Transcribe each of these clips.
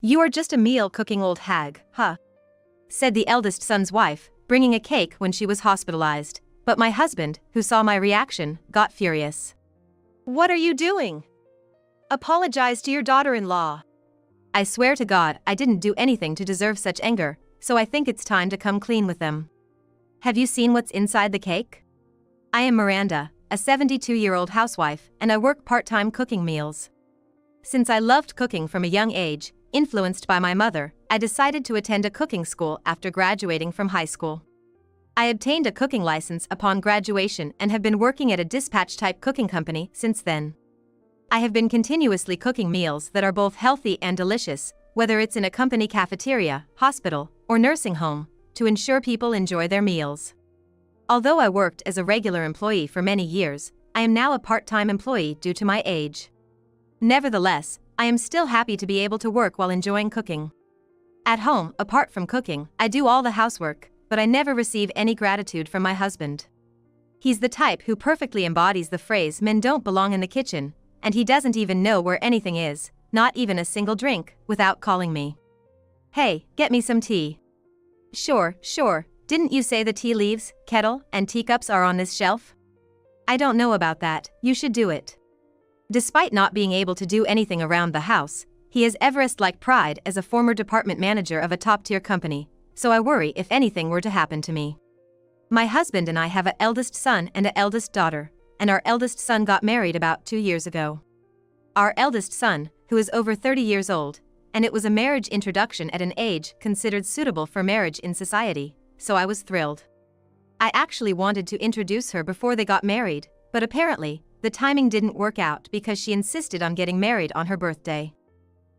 "You are just a meal-cooking old hag, huh?" said the eldest son's wife, bringing a cake when she was hospitalized. But my husband, who saw my reaction, got furious. "What are you doing? Apologize to your daughter-in-law." I swear to God I didn't do anything to deserve such anger, so I think it's time to come clean with them. Have you seen what's inside the cake? I am Miranda, a 72-year-old housewife, and I work part-time cooking meals. Since I loved cooking from a young age, influenced by my mother, I decided to attend a cooking school after graduating from high school. I obtained a cooking license upon graduation and have been working at a dispatch-type cooking company since then. I have been continuously cooking meals that are both healthy and delicious, whether it's in a company cafeteria, hospital, or nursing home, to ensure people enjoy their meals. Although I worked as a regular employee for many years, I am now a part-time employee due to my age. Nevertheless, I am still happy to be able to work while enjoying cooking. At home, apart from cooking, I do all the housework, but I never receive any gratitude from my husband. He's the type who perfectly embodies the phrase "men don't belong in the kitchen," and he doesn't even know where anything is, not even a single drink, without calling me. "Hey, get me some tea." Sure, didn't you say the tea leaves, kettle, and teacups are on this shelf?" "I don't know about that, you should do it." Despite not being able to do anything around the house, he has Everest-like pride as a former department manager of a top-tier company, so I worry if anything were to happen to me. My husband and I have an eldest son and an eldest daughter, and our eldest son got married about 2 years ago. Our eldest son, who is over 30 years old, and it was a marriage introduction at an age considered suitable for marriage in society, so I was thrilled. I actually wanted to introduce her before they got married, but apparently, the timing didn't work out because she insisted on getting married on her birthday.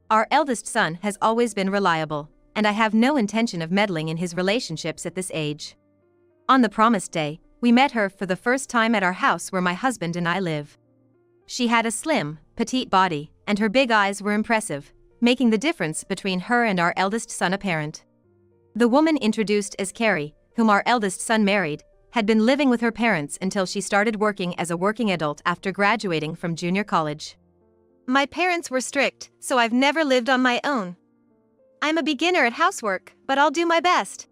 Our eldest son has always been reliable, and I have no intention of meddling in his relationships at this age. On the promised day, we met her for the first time at our house where my husband and I live. She had a slim, petite body, and her big eyes were impressive, making the difference between her and our eldest son apparent. The woman introduced as Carrie, whom our eldest son married, had been living with her parents until she started working as a working adult after graduating from junior college. "My parents were strict, so I've never lived on my own. I'm a beginner at housework, but I'll do my best."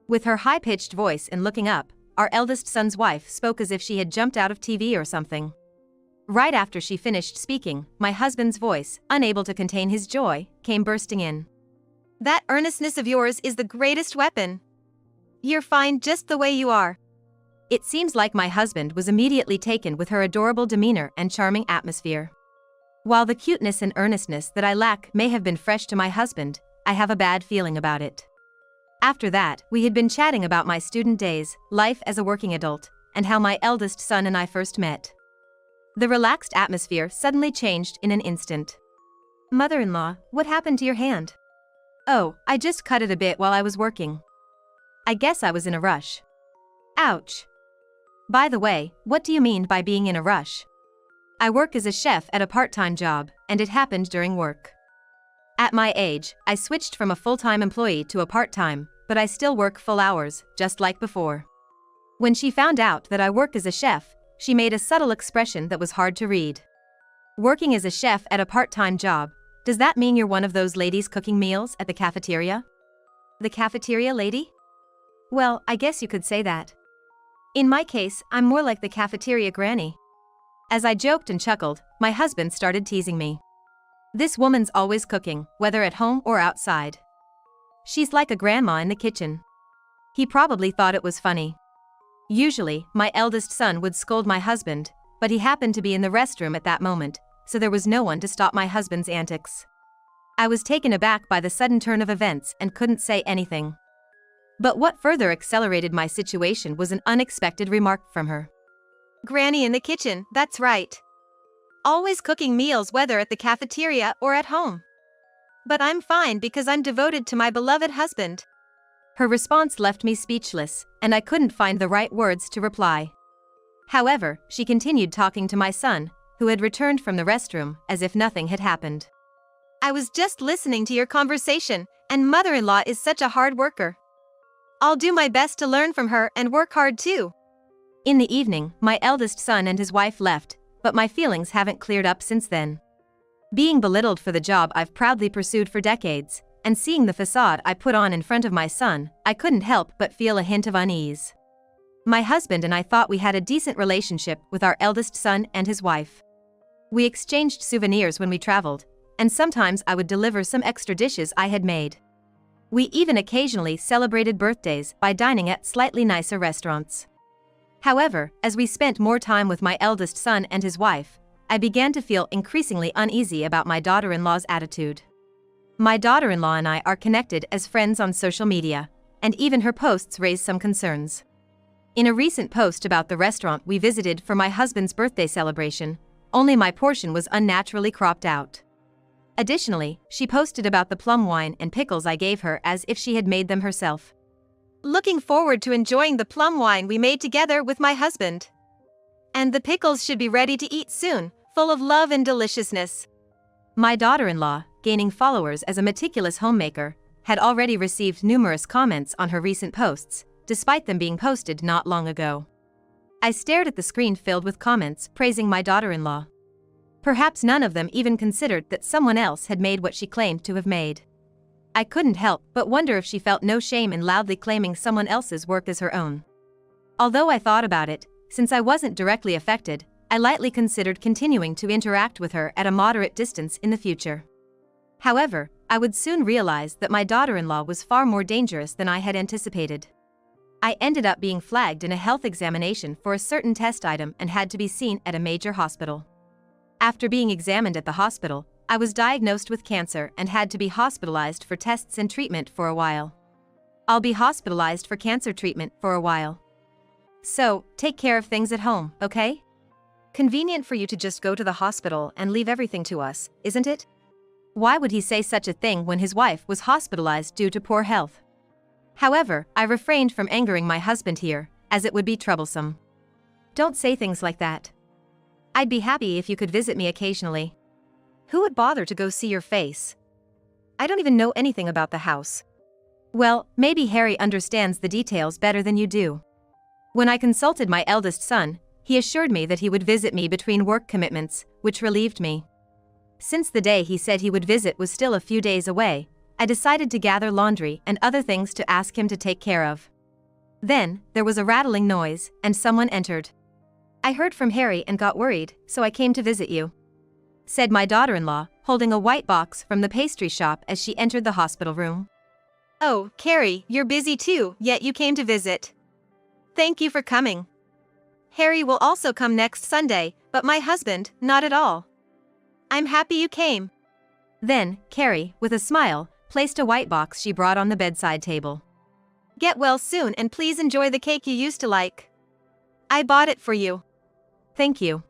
With her high-pitched voice and looking up, our eldest son's wife spoke as if she had jumped out of TV or something. Right after she finished speaking, my husband's voice, unable to contain his joy, came bursting in. "That earnestness of yours is the greatest weapon. You're fine just the way you are." It seems like my husband was immediately taken with her adorable demeanor and charming atmosphere. While the cuteness and earnestness that I lack may have been fresh to my husband, I have a bad feeling about it. After that, we had been chatting about my student days, life as a working adult, and how my eldest son and I first met. The relaxed atmosphere suddenly changed in an instant. "Mother-in-law, what happened to your hand?" "Oh, I just cut it a bit while I was working. I guess I was in a rush." "Ouch. By the way, what do you mean by being in a rush?" "I work as a chef at a part-time job, and it happened during work. At my age, I switched from a full-time employee to a part-time, but I still work full hours, just like before." When she found out that I work as a chef, she made a subtle expression that was hard to read. "Working as a chef at a part-time job, does that mean you're one of those ladies cooking meals at the cafeteria?" "The cafeteria lady? Well, I guess you could say that. In my case, I'm more like the cafeteria granny." As I joked and chuckled, my husband started teasing me. "This woman's always cooking, whether at home or outside. She's like a grandma in the kitchen." He probably thought it was funny. Usually, my eldest son would scold my husband, but he happened to be in the restroom at that moment, so there was no one to stop my husband's antics. I was taken aback by the sudden turn of events and couldn't say anything. But what further accelerated my situation was an unexpected remark from her. "Granny in the kitchen, that's right. Always cooking meals whether at the cafeteria or at home. But I'm fine because I'm devoted to my beloved husband." Her response left me speechless, and I couldn't find the right words to reply. However, she continued talking to my son, who had returned from the restroom, as if nothing had happened. "I was just listening to your conversation, and mother-in-law is such a hard worker. I'll do my best to learn from her and work hard too." In the evening, my eldest son and his wife left, but my feelings haven't cleared up since then. Being belittled for the job I've proudly pursued for decades, and seeing the facade I put on in front of my son, I couldn't help but feel a hint of unease. My husband and I thought we had a decent relationship with our eldest son and his wife. We exchanged souvenirs when we traveled, and sometimes I would deliver some extra dishes I had made. We even occasionally celebrated birthdays by dining at slightly nicer restaurants. However, as we spent more time with my eldest son and his wife, I began to feel increasingly uneasy about my daughter-in-law's attitude. My daughter-in-law and I are connected as friends on social media, and even her posts raise some concerns. In a recent post about the restaurant we visited for my husband's birthday celebration, only my portion was unnaturally cropped out. Additionally, she posted about the plum wine and pickles I gave her as if she had made them herself. Looking forward to enjoying the plum wine we made together with my husband. And the pickles should be ready to eat soon, full of love and deliciousness. My daughter-in-law, gaining followers as a meticulous homemaker, had already received numerous comments on her recent posts, despite them being posted not long ago. I stared at the screen filled with comments praising my daughter-in-law. Perhaps none of them even considered that someone else had made what she claimed to have made. I couldn't help but wonder if she felt no shame in loudly claiming someone else's work as her own. Although I thought about it, since I wasn't directly affected, I lightly considered continuing to interact with her at a moderate distance in the future. However, I would soon realize that my daughter-in-law was far more dangerous than I had anticipated. I ended up being flagged in a health examination for a certain test item and had to be seen at a major hospital. After being examined at the hospital, I was diagnosed with cancer and had to be hospitalized for tests and treatment for a while. I'll be hospitalized for cancer treatment for a while. So, take care of things at home, okay? Convenient for you to just go to the hospital and leave everything to us, isn't it? Why would he say such a thing when his wife was hospitalized due to poor health? However, I refrained from angering my husband here, as it would be troublesome. Don't say things like that. I'd be happy if you could visit me occasionally. Who would bother to go see your face? I don't even know anything about the house. Well, maybe Harry understands the details better than you do. When I consulted my eldest son, he assured me that he would visit me between work commitments, which relieved me. Since the day he said he would visit was still a few days away, I decided to gather laundry and other things to ask him to take care of. Then, there was a rattling noise, and someone entered. I heard from Harry and got worried, so I came to visit you, said my daughter-in-law, holding a white box from the pastry shop as she entered the hospital room. Oh, Carrie, you're busy too, yet you came to visit. Thank you for coming. Harry will also come next Sunday, but my husband, not at all. I'm happy you came. Then, Carrie, with a smile, placed a white box she brought on the bedside table. Get well soon and please enjoy the cake you used to like. I bought it for you. Thank you.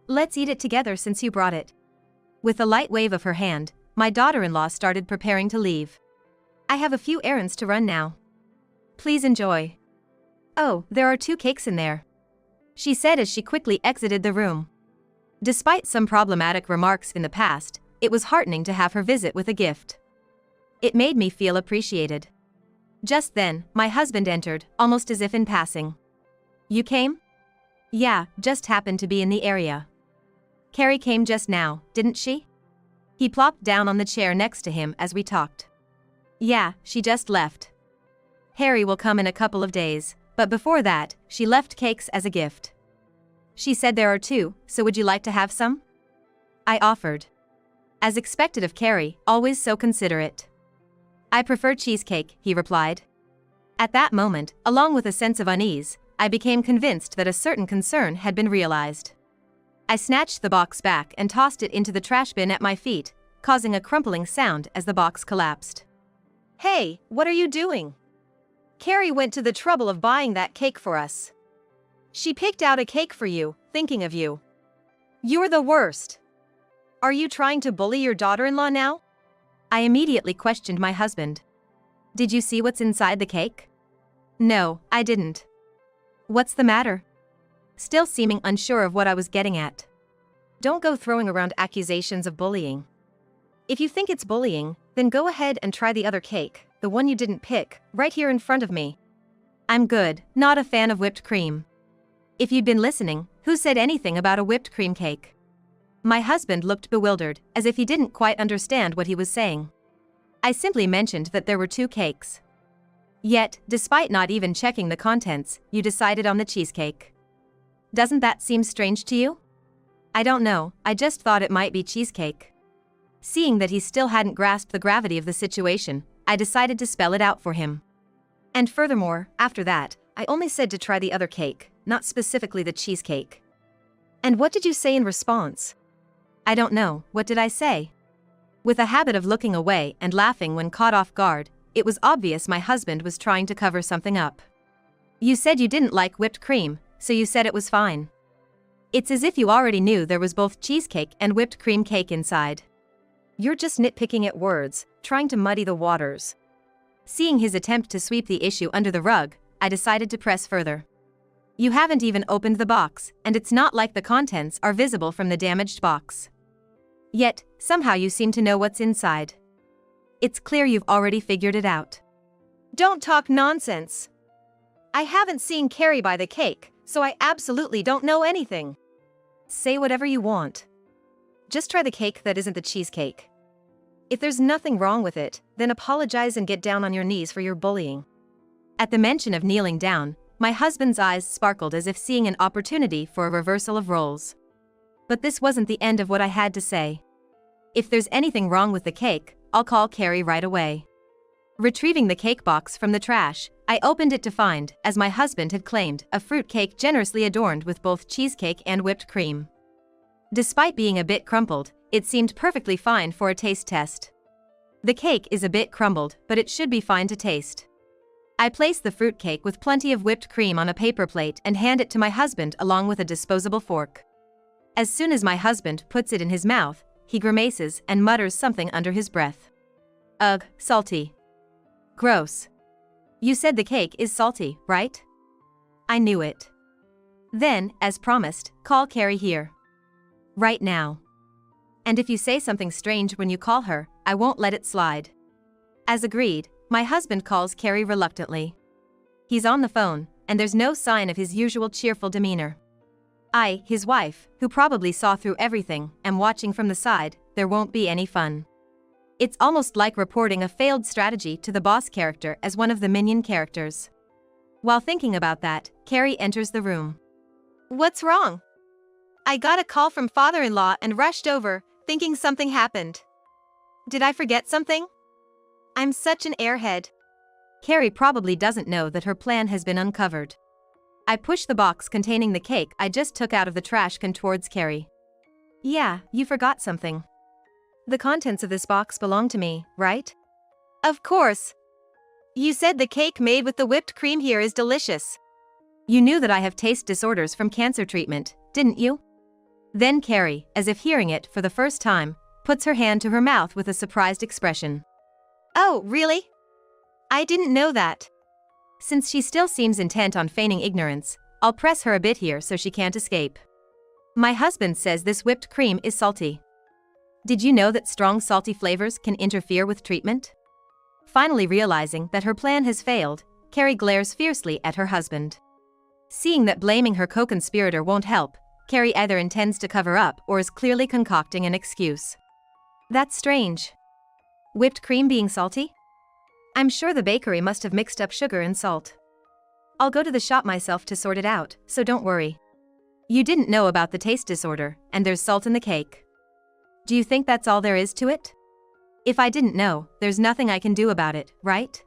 Let's eat it together since you brought it. With a light wave of her hand, my daughter-in-law started preparing to leave. I have a few errands to run now. Please enjoy. Oh, there are 2 cakes in there, she said as she quickly exited the room. Despite some problematic remarks in the past, it was heartening to have her visit with a gift. It made me feel appreciated. Just then, my husband entered, almost as if in passing. You came? Yeah, just happened to be in the area. Carrie came just now, didn't she? He plopped down on the chair next to him as we talked. Yeah, she just left. Harry will come in a couple of days, but before that, she left cakes as a gift. She said there are 2, so would you like to have some? I offered. As expected of Carrie, always so considerate. I prefer cheesecake, he replied. At that moment, along with a sense of unease, I became convinced that a certain concern had been realized. I snatched the box back and tossed it into the trash bin at my feet, causing a crumpling sound as the box collapsed. Hey, what are you doing? Carrie went to the trouble of buying that cake for us. She picked out a cake for you, thinking of you. You're the worst. Are you trying to bully your daughter-in-law now? I immediately questioned my husband. Did you see what's inside the cake? No, I didn't. What's the matter? Still seeming unsure of what I was getting at. Don't go throwing around accusations of bullying. If you think it's bullying, then go ahead and try the other cake, the one you didn't pick, right here in front of me. I'm good, not a fan of whipped cream. If you'd been listening, who said anything about a whipped cream cake? My husband looked bewildered, as if he didn't quite understand what he was saying. I simply mentioned that there were 2 cakes. Yet, despite not even checking the contents, you decided on the cheesecake. Doesn't that seem strange to you? I don't know, I just thought it might be cheesecake. Seeing that he still hadn't grasped the gravity of the situation, I decided to spell it out for him. And furthermore, after that, I only said to try the other cake, not specifically the cheesecake. And what did you say in response? I don't know, what did I say? With a habit of looking away and laughing when caught off guard, it was obvious my husband was trying to cover something up. You said you didn't like whipped cream, so you said it was fine. It's as if you already knew there was both cheesecake and whipped cream cake inside. You're just nitpicking at words, trying to muddy the waters. Seeing his attempt to sweep the issue under the rug, I decided to press further. You haven't even opened the box, and it's not like the contents are visible from the damaged box. Yet, somehow you seem to know what's inside. It's clear you've already figured it out. Don't talk nonsense. I haven't seen Carrie buy the cake, so I absolutely don't know anything. Say whatever you want. Just try the cake that isn't the cheesecake. If there's nothing wrong with it, then apologize and get down on your knees for your bullying. At the mention of kneeling down, my husband's eyes sparkled as if seeing an opportunity for a reversal of roles. But this wasn't the end of what I had to say. If there's anything wrong with the cake, I'll call Carrie right away. Retrieving the cake box from the trash, I opened it to find, as my husband had claimed, a fruit cake generously adorned with both cheesecake and whipped cream. Despite being a bit crumpled, it seemed perfectly fine for a taste test. The cake is a bit crumbled, but it should be fine to taste. I place the fruit cake with plenty of whipped cream on a paper plate and hand it to my husband along with a disposable fork. As soon as my husband puts it in his mouth, he grimaces and mutters something under his breath. Ugh, salty. Gross. You said the cake is salty, right? I knew it. Then, as promised, call Carrie here. Right now. And if you say something strange when you call her, I won't let it slide. As agreed, my husband calls Carrie reluctantly. He's on the phone, and there's no sign of his usual cheerful demeanor. I, his wife, who probably saw through everything, am watching from the side. There won't be any fun. It's almost like reporting a failed strategy to the boss character as one of the minion characters. While thinking about that, Carrie enters the room. What's wrong? I got a call from father-in-law and rushed over, thinking something happened. Did I forget something? I'm such an airhead. Carrie probably doesn't know that her plan has been uncovered. I push the box containing the cake I just took out of the trash can towards Carrie. Yeah, you forgot something. The contents of this box belong to me, right? Of course. You said the cake made with the whipped cream here is delicious. You knew that I have taste disorders from cancer treatment, didn't you? Then Carrie, as if hearing it for the first time, puts her hand to her mouth with a surprised expression. Oh, really? I didn't know that. Since she still seems intent on feigning ignorance, I'll press her a bit here so she can't escape. My husband says this whipped cream is salty. Did you know that strong salty flavors can interfere with treatment? Finally realizing that her plan has failed, Carrie glares fiercely at her husband. Seeing that blaming her co-conspirator won't help, Carrie either intends to cover up or is clearly concocting an excuse. That's strange. Whipped cream being salty? I'm sure the bakery must have mixed up sugar and salt. I'll go to the shop myself to sort it out, so don't worry. You didn't know about the taste disorder, and there's salt in the cake. Do you think that's all there is to it? If I didn't know, there's nothing I can do about it, right?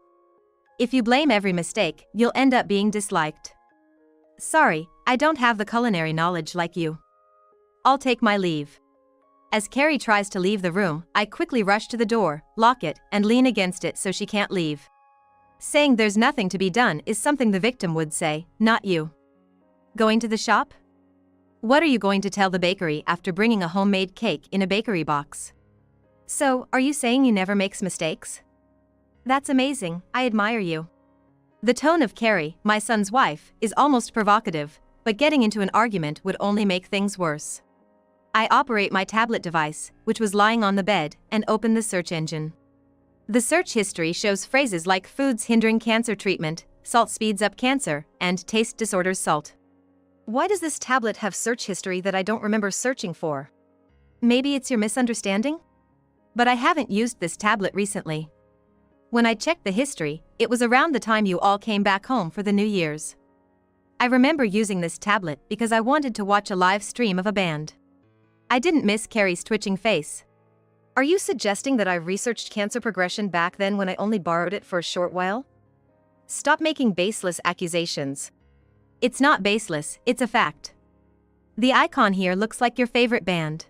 If you blame every mistake, you'll end up being disliked. Sorry, I don't have the culinary knowledge like you. I'll take my leave. As Carrie tries to leave the room, I quickly rush to the door, lock it, and lean against it so she can't leave. Saying there's nothing to be done is something the victim would say, not you. Going to the shop? What are you going to tell the bakery after bringing a homemade cake in a bakery box? So, are you saying you never makes mistakes? That's amazing, I admire you. The tone of Carrie, my son's wife, is almost provocative, but getting into an argument would only make things worse. I operate my tablet device, which was lying on the bed, and open the search engine. The search history shows phrases like foods hindering cancer treatment, salt speeds up cancer, and taste disorders salt. Why does this tablet have search history that I don't remember searching for? Maybe it's your misunderstanding? But I haven't used this tablet recently. When I checked the history, it was around the time you all came back home for the New Year's. I remember using this tablet because I wanted to watch a live stream of a band. I didn't miss Carrie's twitching face. Are you suggesting that I researched cancer progression back then when I only borrowed it for a short while? Stop making baseless accusations. It's not baseless, it's a fact. The icon here looks like your favorite band.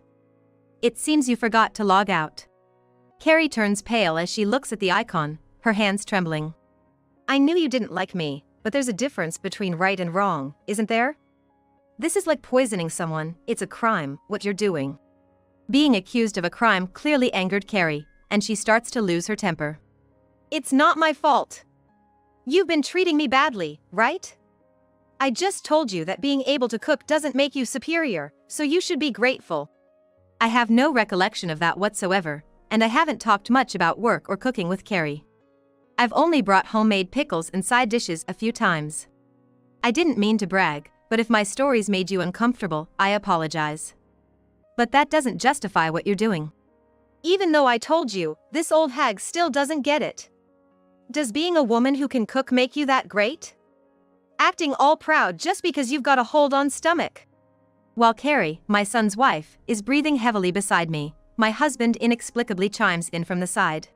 It seems you forgot to log out. Carrie turns pale as she looks at the icon, her hands trembling. I knew you didn't like me, but there's a difference between right and wrong, isn't there? This is like poisoning someone, it's a crime, what you're doing. Being accused of a crime clearly angered Carrie, and she starts to lose her temper. It's not my fault. You've been treating me badly, right? I just told you that being able to cook doesn't make you superior, so you should be grateful. I have no recollection of that whatsoever, and I haven't talked much about work or cooking with Carrie. I've only brought homemade pickles and side dishes a few times. I didn't mean to brag, but if my stories made you uncomfortable, I apologize. But that doesn't justify what you're doing. Even though I told you, this old hag still doesn't get it. Does being a woman who can cook make you that great? Acting all proud just because you've got a hold-on stomach. While Carrie, my son's wife, is breathing heavily beside me, my husband inexplicably chimes in from the side.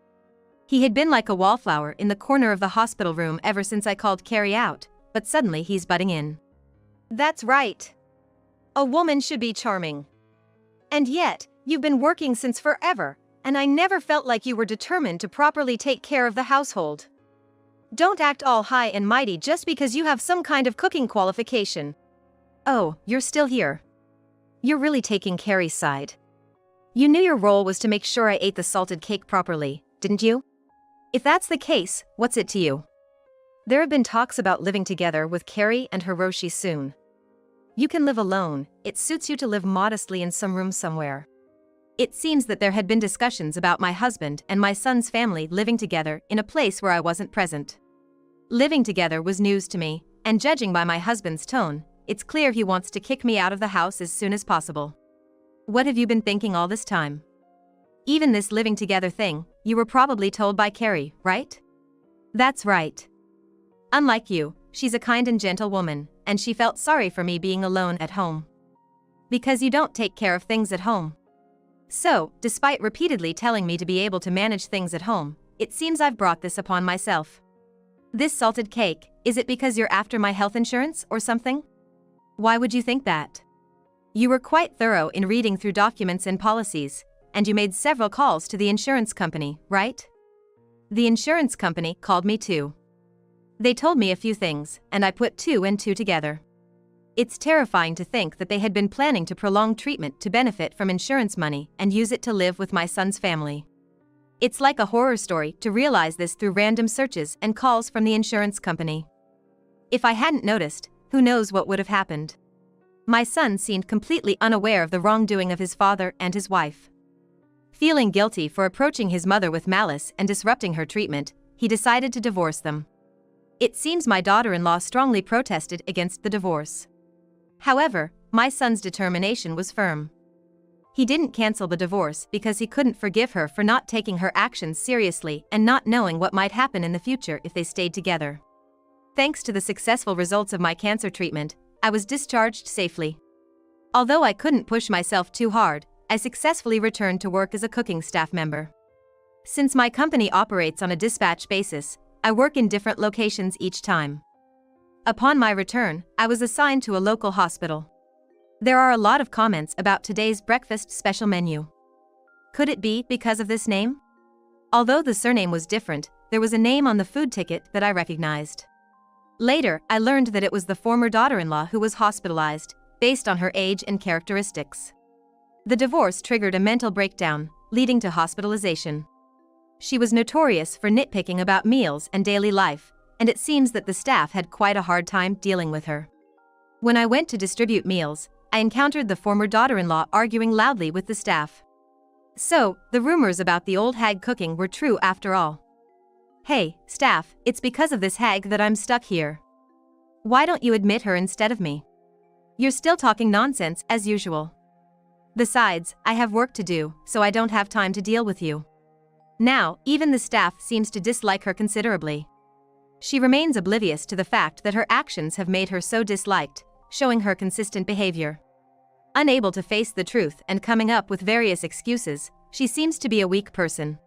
He had been like a wallflower in the corner of the hospital room ever since I called Carrie out, but suddenly he's butting in. That's right. A woman should be charming. And yet, you've been working since forever, and I never felt like you were determined to properly take care of the household. Don't act all high and mighty just because you have some kind of cooking qualification. Oh, you're still here. You're really taking Carrie's side. You knew your role was to make sure I ate the salted cake properly, didn't you? If that's the case, what's it to you? There have been talks about living together with Carrie and Hiroshi soon. You can live alone, it suits you to live modestly in some room somewhere. It seems that there had been discussions about my husband and my son's family living together in a place where I wasn't present. Living together was news to me, and judging by my husband's tone, it's clear he wants to kick me out of the house as soon as possible. What have you been thinking all this time? Even this living together thing, you were probably told by Carrie, right? That's right. Unlike you, she's a kind and gentle woman, and she felt sorry for me being alone at home. Because you don't take care of things at home. So, despite repeatedly telling me to be able to manage things at home, it seems I've brought this upon myself. This salted cake, is it because you're after my health insurance or something? Why would you think that? You were quite thorough in reading through documents and policies, and you made several calls to the insurance company, right? The insurance company called me too. They told me a few things, and I put two and two together. It's terrifying to think that they had been planning to prolong treatment to benefit from insurance money and use it to live with my son's family. It's like a horror story to realize this through random searches and calls from the insurance company. If I hadn't noticed, who knows what would have happened. My son seemed completely unaware of the wrongdoing of his father and his wife. Feeling guilty for approaching his mother with malice and disrupting her treatment, he decided to divorce them. It seems my daughter-in-law strongly protested against the divorce. However, my son's determination was firm. He didn't cancel the divorce because he couldn't forgive her for not taking her actions seriously and not knowing what might happen in the future if they stayed together. Thanks to the successful results of my cancer treatment, I was discharged safely. Although I couldn't push myself too hard, I successfully returned to work as a cooking staff member. Since my company operates on a dispatch basis, I work in different locations each time. Upon my return, I was assigned to a local hospital. There are a lot of comments about today's breakfast special menu. Could it be because of this name? Although the surname was different, there was a name on the food ticket that I recognized. Later, I learned that it was the former daughter-in-law who was hospitalized, based on her age and characteristics. The divorce triggered a mental breakdown, leading to hospitalization. She was notorious for nitpicking about meals and daily life, and it seems that the staff had quite a hard time dealing with her. When I went to distribute meals, I encountered the former daughter-in-law arguing loudly with the staff. So, the rumors about the old hag cooking were true after all. Hey, staff, it's because of this hag that I'm stuck here. Why don't you admit her instead of me? You're still talking nonsense as usual. Besides, I have work to do, so I don't have time to deal with you. Now, even the staff seems to dislike her considerably. She remains oblivious to the fact that her actions have made her so disliked, showing her consistent behavior. Unable to face the truth and coming up with various excuses, she seems to be a weak person.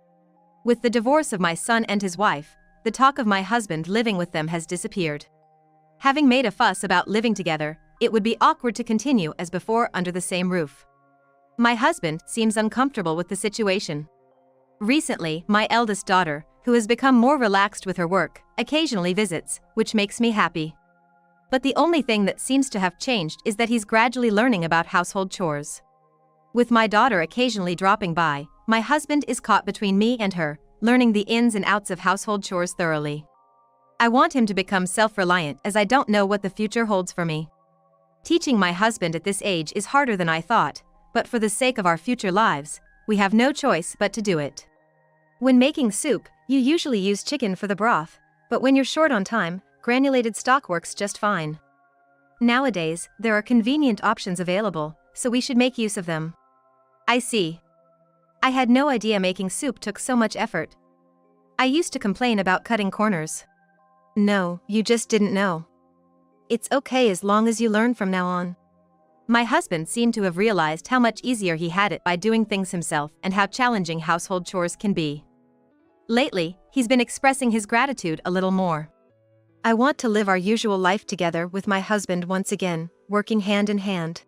With the divorce of my son and his wife, the talk of my husband living with them has disappeared. Having made a fuss about living together, it would be awkward to continue as before under the same roof. My husband seems uncomfortable with the situation. Recently, my eldest daughter, who has become more relaxed with her work, occasionally visits, which makes me happy. But the only thing that seems to have changed is that he's gradually learning about household chores. With my daughter occasionally dropping by, my husband is caught between me and her, learning the ins and outs of household chores thoroughly. I want him to become self-reliant as I don't know what the future holds for me. Teaching my husband at this age is harder than I thought, but for the sake of our future lives, we have no choice but to do it. When making soup, you usually use chicken for the broth, but when you're short on time, granulated stock works just fine. Nowadays, there are convenient options available, so we should make use of them. I see. I had no idea making soup took so much effort. I used to complain about cutting corners. No, you just didn't know. It's okay as long as you learn from now on. My husband seemed to have realized how much easier he had it by doing things himself and how challenging household chores can be. Lately, he's been expressing his gratitude a little more. I want to live our usual life together with my husband once again, working hand in hand.